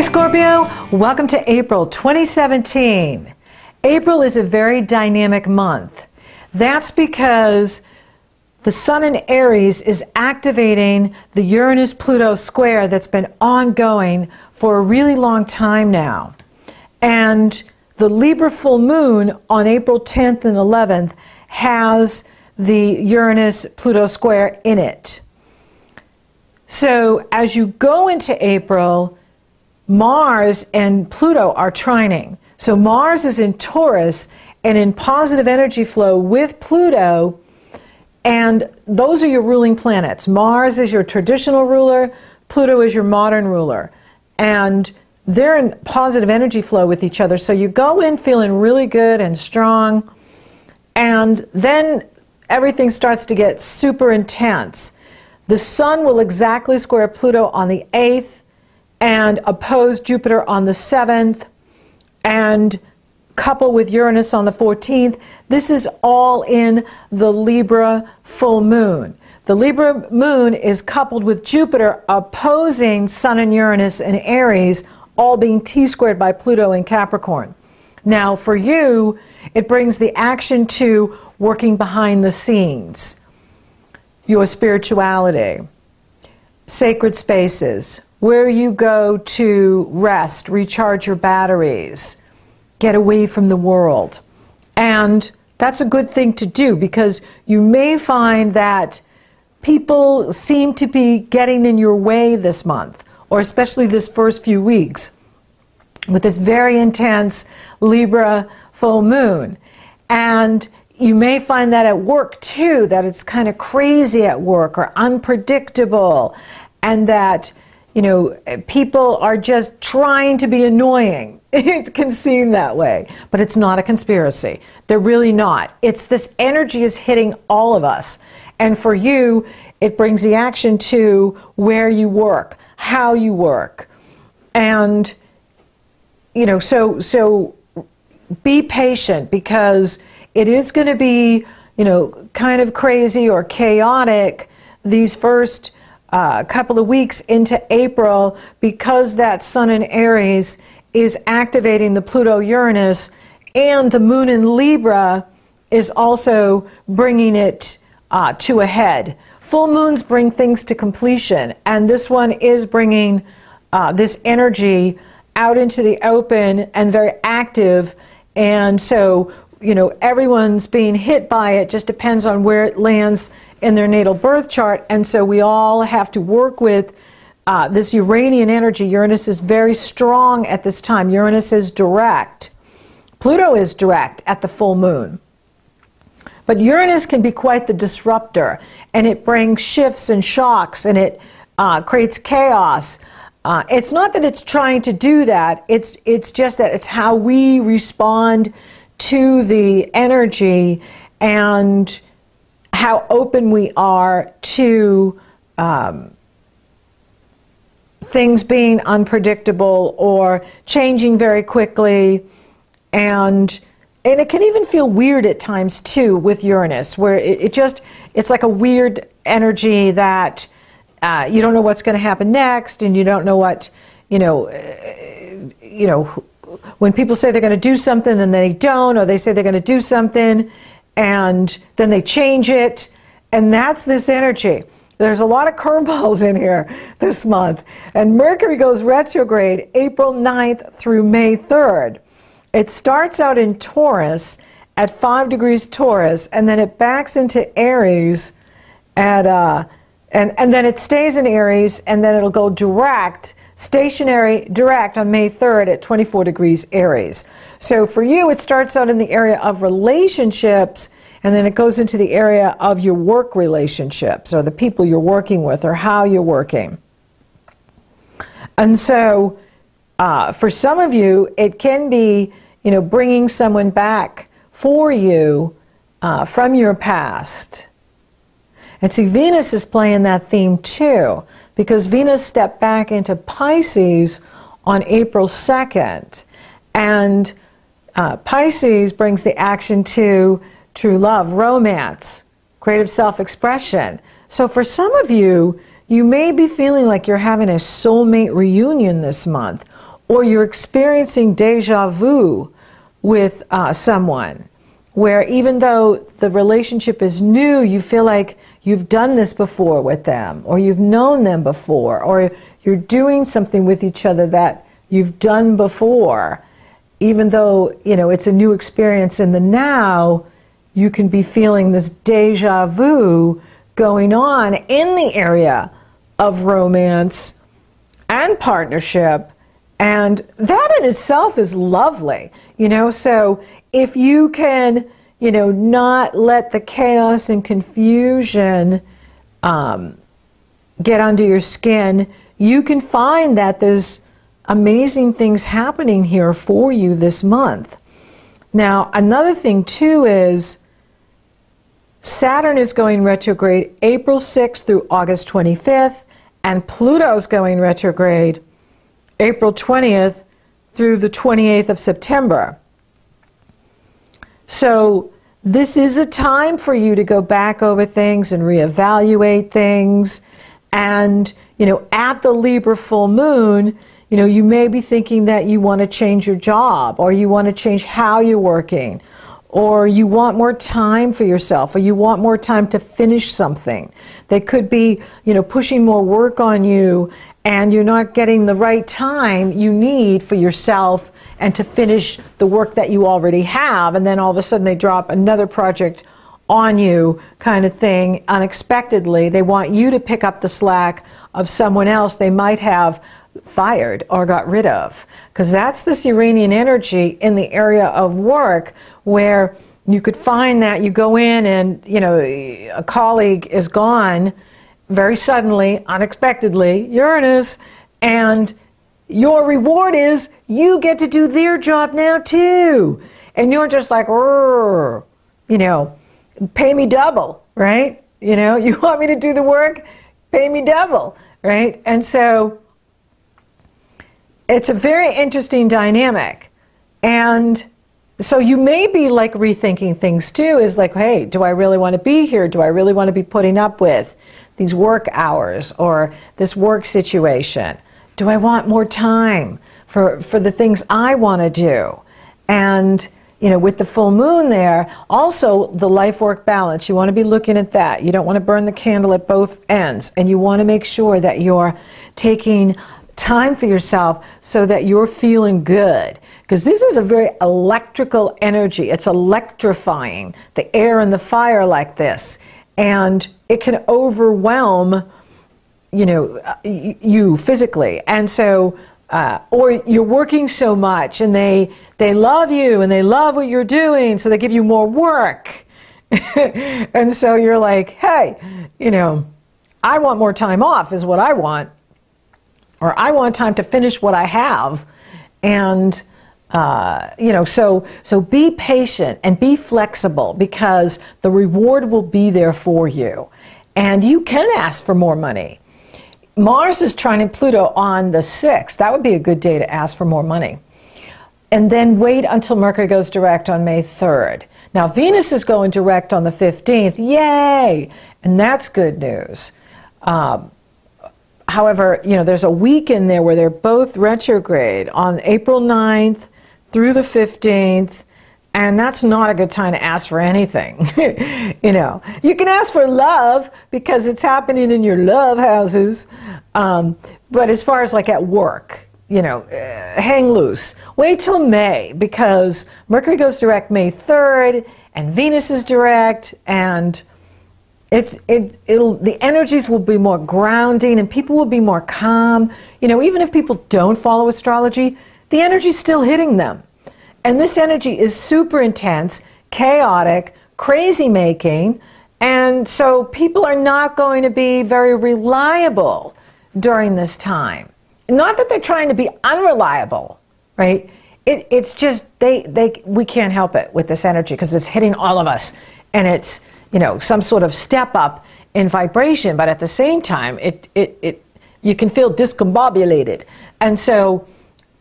Hi Scorpio, welcome to April 2017. April is a very dynamic month. That's because the Sun in Aries is activating the Uranus-Pluto square that's been ongoing for a really long time now. And the Libra full moon on April 10th and 11th has the Uranus-Pluto square in it. So as you go into April, Mars and Pluto are trining. So Mars is in Taurus and in positive energy flow with Pluto, and those are your ruling planets. Mars is your traditional ruler, Pluto is your modern ruler, and they're in positive energy flow with each other. So you go in feeling really good and strong, and then everything starts to get super intense. The Sun will exactly square Pluto on the 8th and oppose Jupiter on the 7th and couple with Uranus on the 14th. This is all in the Libra full moon. The Libra moon is coupled with Jupiter opposing Sun and Uranus in Aries, all being T-squared by Pluto in Capricorn. Now for you, it brings the action to working behind the scenes, your spirituality, sacred spaces, where you go to rest, recharge your batteries, get away from the world. And that's a good thing to do, because you may find that people seem to be getting in your way this month, or especially this first few weeks, with this very intense Libra full moon. And you may find that at work too, that it's kind of crazy at work or unpredictable, and that people are just trying to be annoying. It can seem that way, but it's not a conspiracy. They're really not. It's this energy is hitting all of us. And for you, it brings the action to where you work, how you work. And, so be patient, because it is going to be, kind of crazy or chaotic these first couple of weeks into April, because that Sun in Aries is activating the Pluto-Uranus, and the moon in Libra is also bringing it to a head. Full moons bring things to completion, and this one is bringing this energy out into the open and very active. And so, everyone's being hit by it. Just depends on where it lands in their natal birth chart. And so we all have to work with this Uranian energy. Uranus is very strong at this time. Uranus is direct. Pluto is direct at the full moon. But Uranus can be quite the disruptor, and it brings shifts and shocks, and it creates chaos. It's not that it's trying to do that. It's just that it's how we respond to the energy and how open we are to things being unpredictable or changing very quickly. And it can even feel weird at times too with Uranus, where it's like a weird energy that you don't know what's going to happen next, and you don't know what, when people say they're going to do something and they don't, or they say they're going to do something and then they change it, and that's this energy. There's a lot of curveballs in here this month. And Mercury goes retrograde April 9th through May 3rd. It starts out in Taurus at 5 degrees Taurus, and then it backs into Aries at and then it stays in Aries, and then it'll go direct, stationary direct on May 3rd at 24 degrees Aries. So for you, it starts out in the area of relationships, and then it goes into the area of your work relationships, or the people you're working with, or how you're working. And so for some of you, it can be, bringing someone back for you from your past. And see, Venus is playing that theme too, because Venus stepped back into Pisces on April 2nd. And Pisces brings the action to true love, romance, creative self-expression. So for some of you, you may be feeling like you're having a soulmate reunion this month, or you're experiencing déjà vu with someone, where even though the relationship is new, you feel like you've done this before with them, or you've known them before, or you're doing something with each other that you've done before. Even though, you know, it's a new experience in the now, you can be feeling this déjà vu going on in the area of romance and partnership. And that in itself is lovely, you know. So if you can, you know, not let the chaos and confusion get under your skin, you can find that there's amazing things happening here for you this month. Now, another thing too is Saturn is going retrograde April 6th through August 25th, and Pluto's going retrograde April 20th through the 28th of September. So this is a time for you to go back over things and reevaluate things. And, you know, at the Libra full moon, you know, you may be thinking that you want to change your job, or you want to change how you're working, or you want more time for yourself, or you want more time to finish something. They could be, you know, pushing more work on you, and you're not getting the right time you need for yourself and to finish the work that you already have, and then all of a sudden they drop another project on you, kind of thing, unexpectedly. They want you to pick up the slack of someone else they might have fired or got rid of, because that's this Uranian energy in the area of work, where you could find that you go in and, you know, a colleague is gone very suddenly, unexpectedly, Uranus, and your reward is you get to do their job now too, and you're just like, you know, pay me double, right? You know, you want me to do the work, pay me double, right? And so it's a very interesting dynamic. And so you may be like rethinking things too, is like, hey, do I really want to be here? Do I really want to be putting up with these work hours or this work situation? Do I want more time for the things I want to do? And, you know, with the full moon there, also the life-work balance, you want to be looking at that. You don't want to burn the candle at both ends, and you want to make sure that you're taking time for yourself so that you're feeling good. Because this is a very electrical energy. It's electrifying, the air and the fire like this. And it can overwhelm, you know, you physically. And so, or you're working so much and they love you and they love what you're doing, so they give you more work. And so you're like, hey, you know, I want more time off is what I want. Or I want time to finish what I have. And, you know, so be patient and be flexible, because the reward will be there for you. And you can ask for more money. Mars is trining Pluto on the 6th. That would be a good day to ask for more money. And then wait until Mercury goes direct on May 3rd. Now, Venus is going direct on the 15th. Yay! And that's good news. However, you know, there's a week in there where they're both retrograde on April 9th through the 15th, and that's not a good time to ask for anything. You know, you can ask for love because it's happening in your love houses, but as far as like at work, you know, hang loose. Wait till May, because Mercury goes direct May 3rd, and Venus is direct, and the energies will be more grounding, and people will be more calm. You know, even if people don't follow astrology, the energy's still hitting them. And this energy is super intense, chaotic, crazy making, and so people are not going to be very reliable during this time. Not that they're trying to be unreliable, right? It's just we can't help it with this energy, because it's hitting all of us, and it's, you know, some sort of step up in vibration, but at the same time, you can feel discombobulated. And so,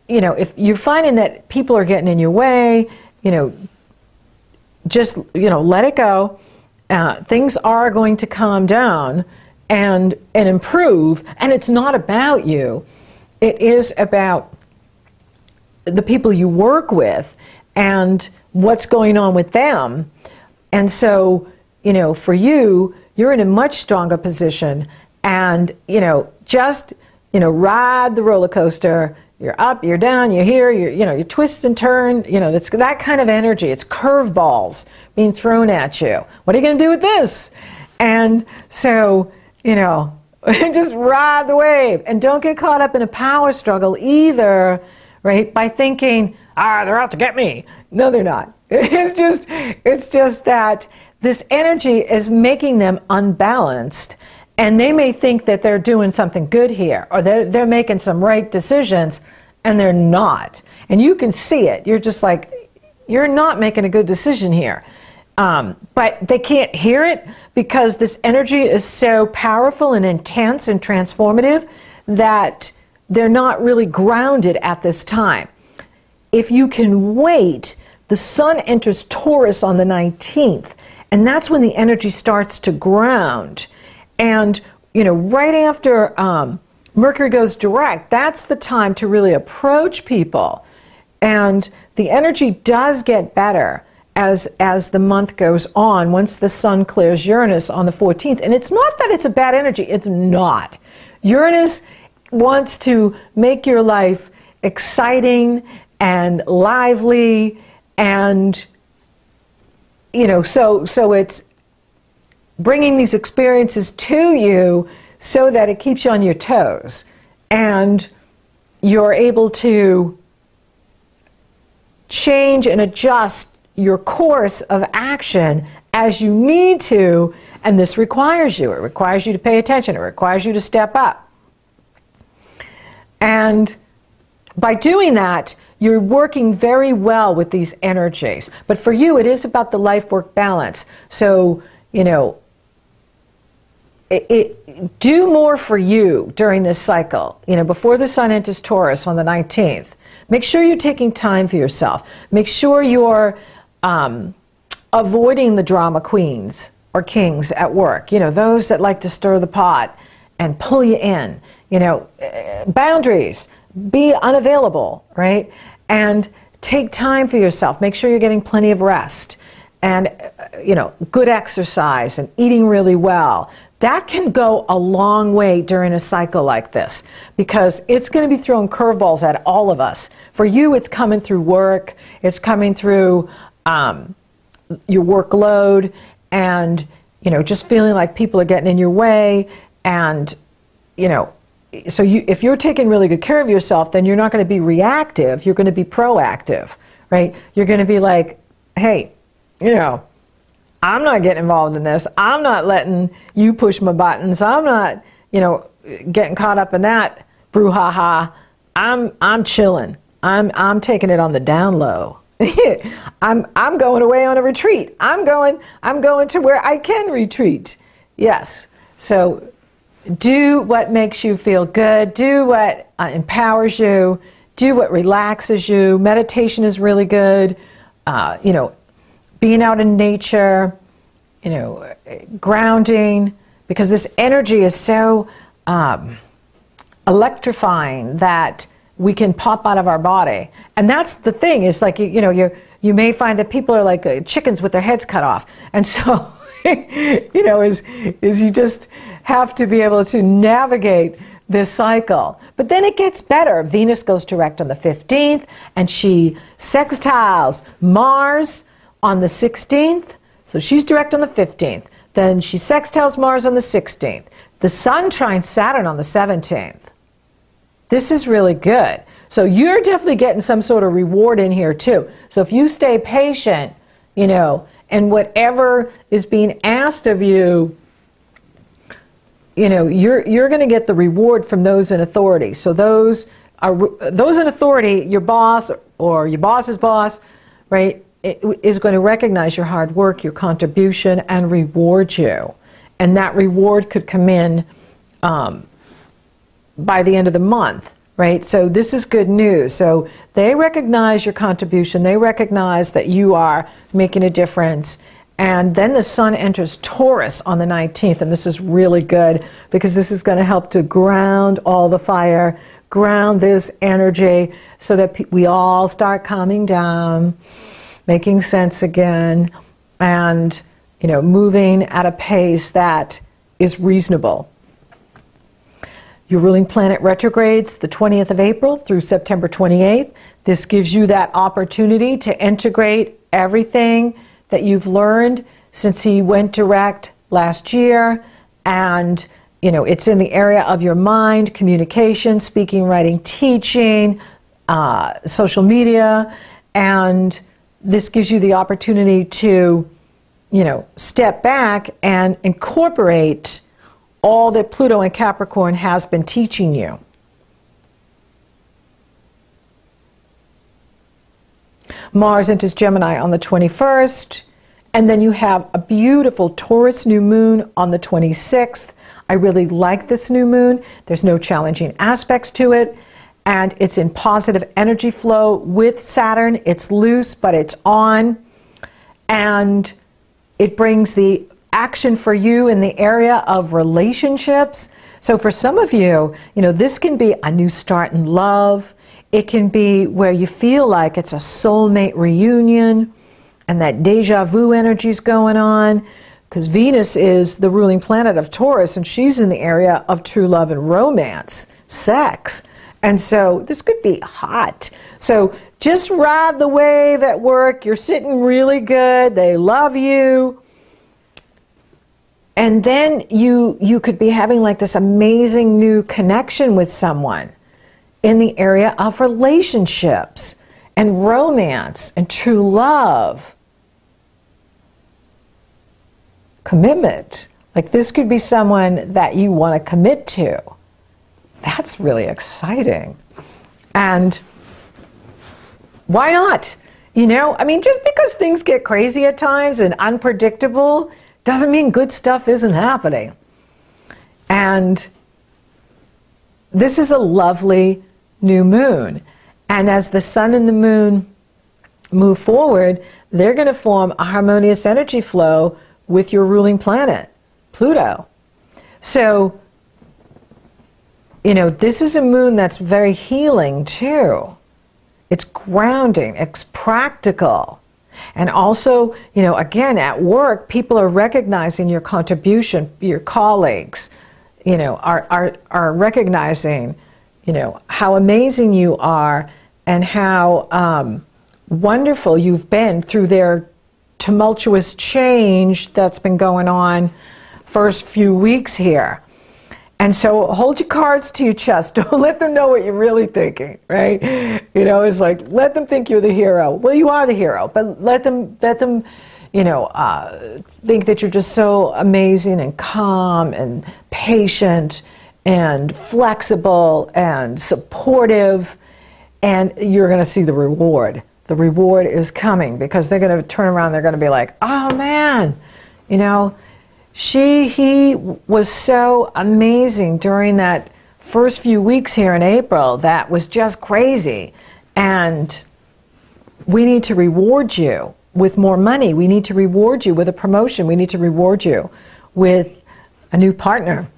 you know, if you're finding that people are getting in your way, you know, just, you know, let it go. Things are going to calm down and improve, and it's not about you. It is about the people you work with and what's going on with them. And so, you know, for you, you're in a much stronger position, and, you know, just, you know, ride the roller coaster. You're up, you're down, you're here, you twist and turn. You know, it's that kind of energy. It's curveballs being thrown at you. What are you going to do with this? And so, you know, just ride the wave, and don't get caught up in a power struggle either, right? By thinking, they're out to get me. No, they're not. It's just that this energy is making them unbalanced, and they may think that they're doing something good here, or they're making some right decisions, and they're not. And you can see it. You're just like, you're not making a good decision here. But they can't hear it because this energy is so powerful and intense and transformative that they're not really grounded at this time. If you can wait, the sun enters Taurus on the 19th, and that's when the energy starts to ground. And, you know, right after Mercury goes direct, that's the time to really approach people. And the energy does get better as the month goes on, once the sun clears Uranus on the 14th. And it's not that it's a bad energy. It's not. Uranus wants to make your life exciting and lively, and, you know, so it's bringing these experiences to you so that it keeps you on your toes, and you're able to change and adjust your course of action as you need to, and this requires you. It requires you to pay attention. It requires you to step up. And by doing that, you're working very well with these energies. But for you, it is about the life-work balance. So, you know, do more for you during this cycle. You know, before the sun enters Taurus on the 19th, make sure you're taking time for yourself. Make sure you're avoiding the drama queens or kings at work. You know, those that like to stir the pot and pull you in. You know, boundaries. Be unavailable, right? And take time for yourself. Make sure you're getting plenty of rest and, you know, good exercise and eating really well. That can go a long way during a cycle like this, because it's going to be throwing curveballs at all of us. For you, it's coming through work. It's coming through your workload, and, you know, just feeling like people are getting in your way. And, you know, so if you're taking really good care of yourself, then you're not going to be reactive. You're going to be proactive, right? You're going to be like, hey, you know, I'm not getting involved in this. I'm not letting you push my buttons. I'm not, you know, getting caught up in that brouhaha. I'm chilling. I'm taking it on the down low. I'm going away on a retreat. I'm going to where I can retreat. Yes. So do what makes you feel good. Do what empowers you. Do what relaxes you. Meditation is really good. You know, being out in nature, you know, grounding, because this energy is so electrifying that we can pop out of our body. And that's the thing, is like, you know, you may find that people are like chickens with their heads cut off. And so, you know, is you just have to be able to navigate this cycle. But then it gets better. Venus goes direct on the 15th, and she sextiles Mars on the 16th. So she's direct on the 15th. Then she sextiles Mars on the 16th. The Sun trines Saturn on the 17th. This is really good. So you're definitely getting some sort of reward in here too. So if you stay patient, you know, and whatever is being asked of you, you know, you're going to get the reward from those in authority. So those in authority, your boss or your boss's boss, right, is going to recognize your hard work, your contribution, and reward you. And that reward could come in by the end of the month, right? So this is good news. So they recognize your contribution. They recognize that you are making a difference. And then the sun enters Taurus on the 19th. And this is really good, because this is going to help to ground all the fire, ground this energy so that we all start calming down, making sense again, and, you know, moving at a pace that is reasonable. Your ruling planet retrogrades the 20th of April through September 28th. This gives you that opportunity to integrate everything that you've learned since he went direct last year. And, you know, it's in the area of your mind, communication, speaking, writing, teaching, social media. And this gives you the opportunity to, you know, step back and incorporate all that Pluto and Capricorn has been teaching you. Mars enters Gemini on the 21st, and then you have a beautiful Taurus new moon on the 26th. I really like this new moon. There's no challenging aspects to it, and it's in positive energy flow with Saturn. It's loose, but it's on, and it brings the action for you in the area of relationships. So for some of you, you know, this can be a new start in love. It can be where you feel like it's a soulmate reunion and that déjà vu energy is going on, because Venus is the ruling planet of Taurus and she's in the area of true love and romance, sex. And so this could be hot. So just ride the wave at work. You're sitting really good. They love you. And then you could be having like this amazing new connection with someone in the area of relationships and romance and true love. Commitment. Like this could be someone that you want to commit to. That's really exciting. And why not? You know, I mean, just because things get crazy at times and unpredictable doesn't mean good stuff isn't happening. And this is a lovely new moon. And as the sun and the moon move forward, they're going to form a harmonious energy flow with your ruling planet, Pluto. So, you know, this is a moon that's very healing too. It's grounding, it's practical. And also, you know, again, at work, people are recognizing your contribution. Your colleagues, you know, are recognizing, you know, how amazing you are and how wonderful you've been through their tumultuous change that's been going on first few weeks here. And so hold your cards to your chest. Don't let them know what you're really thinking, right? You know, it's like, let them think you're the hero. Well, you are the hero, but let them, you know, think that you're just so amazing and calm and patient and flexible and supportive, and you're going to see the reward. The reward is coming because they're going to turn around, they're going to be like, oh man, you know, he was so amazing during that first few weeks here in April. That was just crazy. And we need to reward you with more money. We need to reward you with a promotion. We need to reward you with a new partner.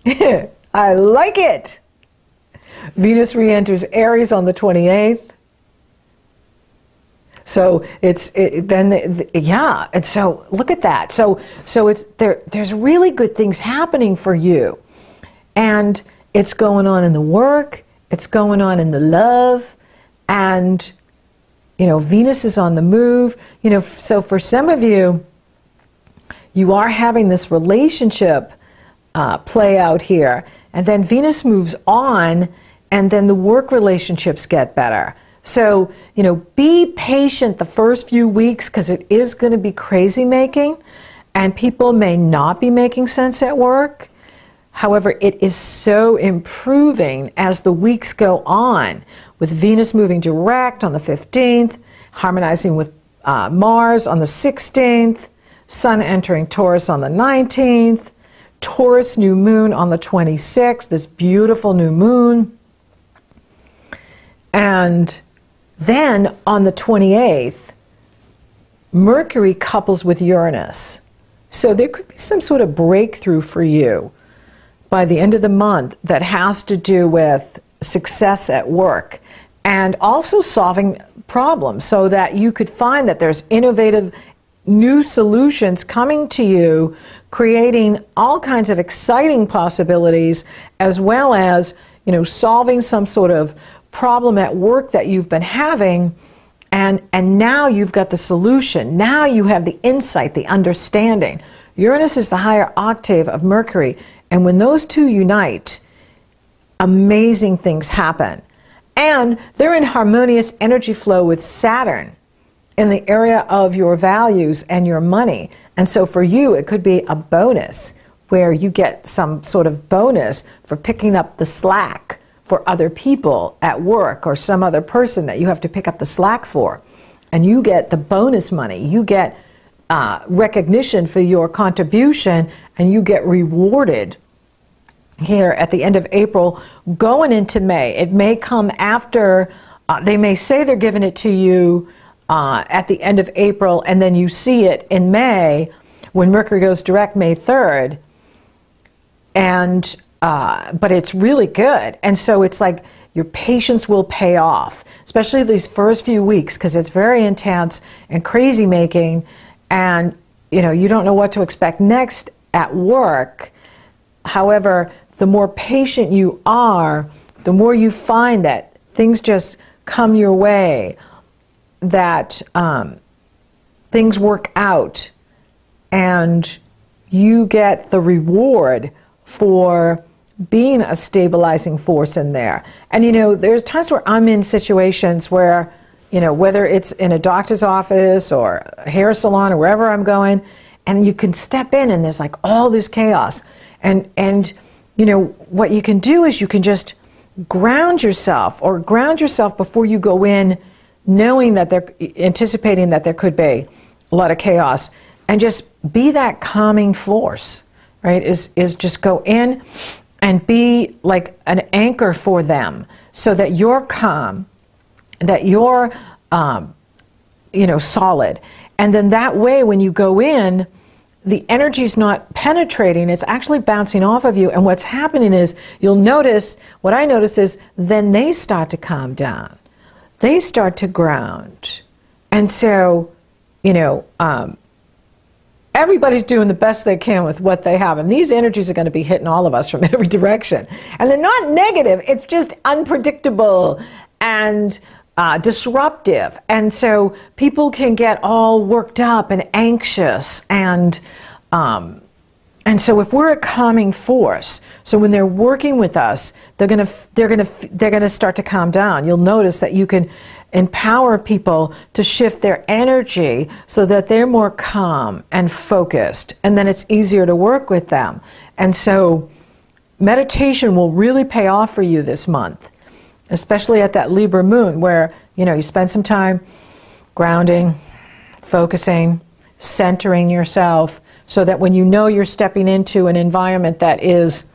I like it. Venus re-enters Aries on the 28th. So yeah, and so look at that. So it's there's really good things happening for you, and it's going on in the work, it's going on in the love, and you know, Venus is on the move. You know, so for some of you, you are having this relationship play out here, and then Venus moves on, and then the work relationships get better. So, you know, be patient the first few weeks because it is going to be crazy making and people may not be making sense at work. However, it is so improving as the weeks go on, with Venus moving direct on the 15th, harmonizing with Mars on the 16th, Sun entering Taurus on the 19th, Taurus new moon on the 26th, this beautiful new moon. And then on the 28th, Mercury couples with Uranus. So there could be some sort of breakthrough for you by the end of the month that has to do with success at work, and also solving problems so that you could find that there's innovative new solutions coming to you, creating all kinds of exciting possibilities, as well as, you know, solving some sort of problem at work that you've been having, and now you've got the solution. Now you have the insight, the understanding. Uranus is the higher octave of Mercury, and when those two unite, amazing things happen. And they're in harmonious energy flow with Saturn in the area of your values and your money. And so for you, it could be a bonus where you get some sort of bonus for picking up the slack for other people at work, or some other person that you have to pick up the slack for. And you get the bonus money. You get recognition for your contribution, and you get rewarded here at the end of April going into May. It may come after, they may say they're giving it to you at the end of April, and then you see it in May when Mercury goes direct May 3rd, and but it's really good. And so it's like your patience will pay off, especially these first few weeks, because it's very intense and crazy making, and you know, you don't know what to expect next at work. However, the more patient you are, the more you find that things just come your way, that things work out, and you get the reward for being a stabilizing force in there. And you know, there's times where I'm in situations where, you know, whether it's in a doctor's office or a hair salon or wherever I'm going, and you can step in and there's like all this chaos. And you know, what you can do is you can just ground yourself before you go in, knowing that they're anticipating that there could be a lot of chaos, and just be that calming force, right? Is just go in and be like an anchor for them, so that you're calm, that you're you know, solid. And then that way, when you go in, the energy's not penetrating, it's actually bouncing off of you. And what's happening is, you'll notice, what I notice is, then they start to calm down. They start to ground. And so, you know, everybody's doing the best they can with what they have. And these energies are going to be hitting all of us from every direction. And they're not negative, it's just unpredictable and disruptive. And so people can get all worked up and anxious, and so if we're a calming force, so when they're working with us, they're gonna start to calm down. You'll notice that you can empower people to shift their energy so that they're more calm and focused, and then it's easier to work with them. And so meditation will really pay off for you this month, especially at that Libra moon, where, you know, you spend some time grounding, focusing, centering yourself, so that when you know you're stepping into an environment that is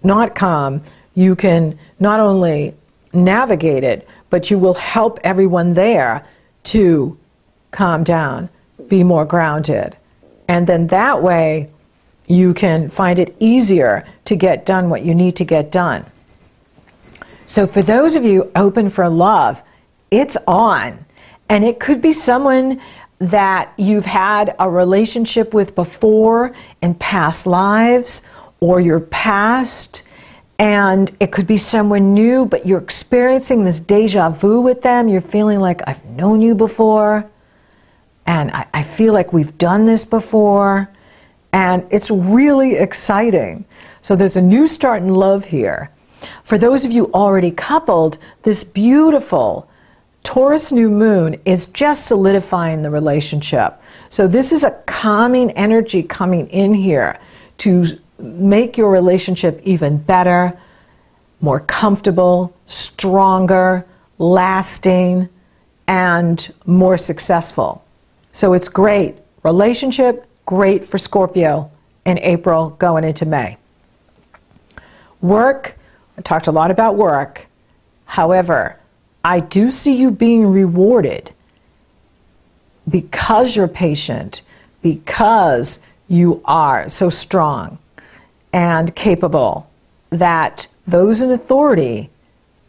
not calm, you can not only navigate it, but you will help everyone there to calm down, be more grounded. And then that way, you can find it easier to get done what you need to get done. So for those of you open for love, it's on. And it could be someone that you've had a relationship with before in past lives, or your past, and it could be someone new, but you're experiencing this déjà vu with them. You're feeling like, I've known you before, and I feel like we've done this before, and it's really exciting. So there's a new start in love here. For those of you already coupled, this beautiful Taurus new moon is just solidifying the relationship. So this is a calming energy coming in here to make your relationship even better, more comfortable, stronger, lasting, and more successful. So it's great. Relationship, great for Scorpio in April going into May. Work, I talked a lot about work. However, I do see you being rewarded because you're patient, because you are so strong and capable, that those in authority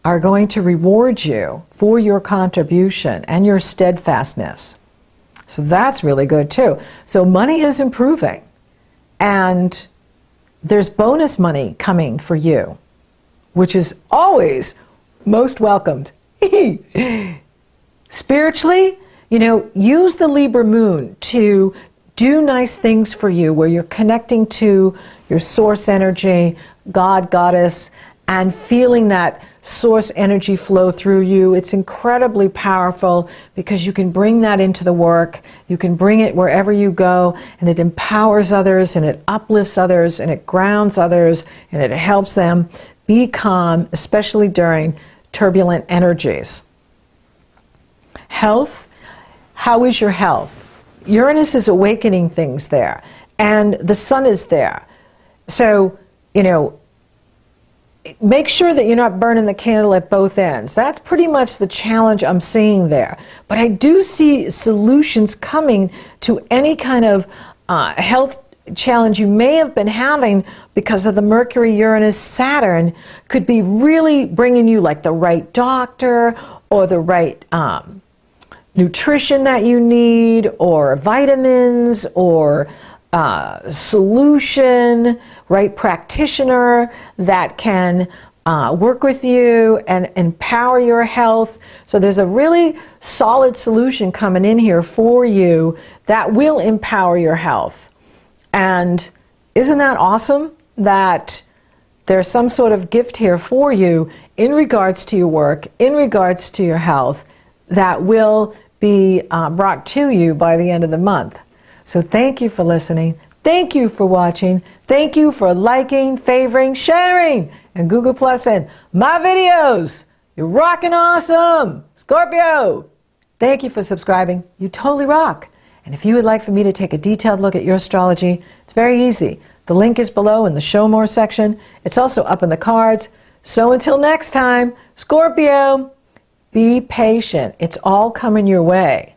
are going to reward you for your contribution and your steadfastness. So that's really good too. So money is improving, and there's bonus money coming for you, which is always most welcomed. Spiritually, you know, use the Libra moon to do nice things for you, where you're connecting to your source energy, God, Goddess, and feeling that source energy flow through you. It's incredibly powerful because you can bring that into the work, you can bring it wherever you go, and it empowers others, and it uplifts others, and it grounds others, and it helps them be calm, especially during turbulent energies. Health, how is your health? Uranus is awakening things there, and the sun is there. So, you know, make sure that you're not burning the candle at both ends. That's pretty much the challenge I'm seeing there. But I do see solutions coming to any kind of health challenge you may have been having because of the Mercury, Uranus, Saturn could be really bringing you like the right doctor or the right nutrition that you need, or vitamins, or solution, right practitioner that can work with you and empower your health. So there's a really solid solution coming in here for you that will empower your health. And isn't that awesome that there's some sort of gift here for you in regards to your work, in regards to your health, that will be brought to you by the end of the month. So thank you for listening. Thank you for watching. Thank you for liking, favoring, sharing, and Google Plus-ing my videos. You're rocking awesome, Scorpio. Thank you for subscribing. You totally rock. And if you would like for me to take a detailed look at your astrology, it's very easy. The link is below in the Show More section. It's also up in the cards. So until next time, Scorpio, be patient. It's all coming your way.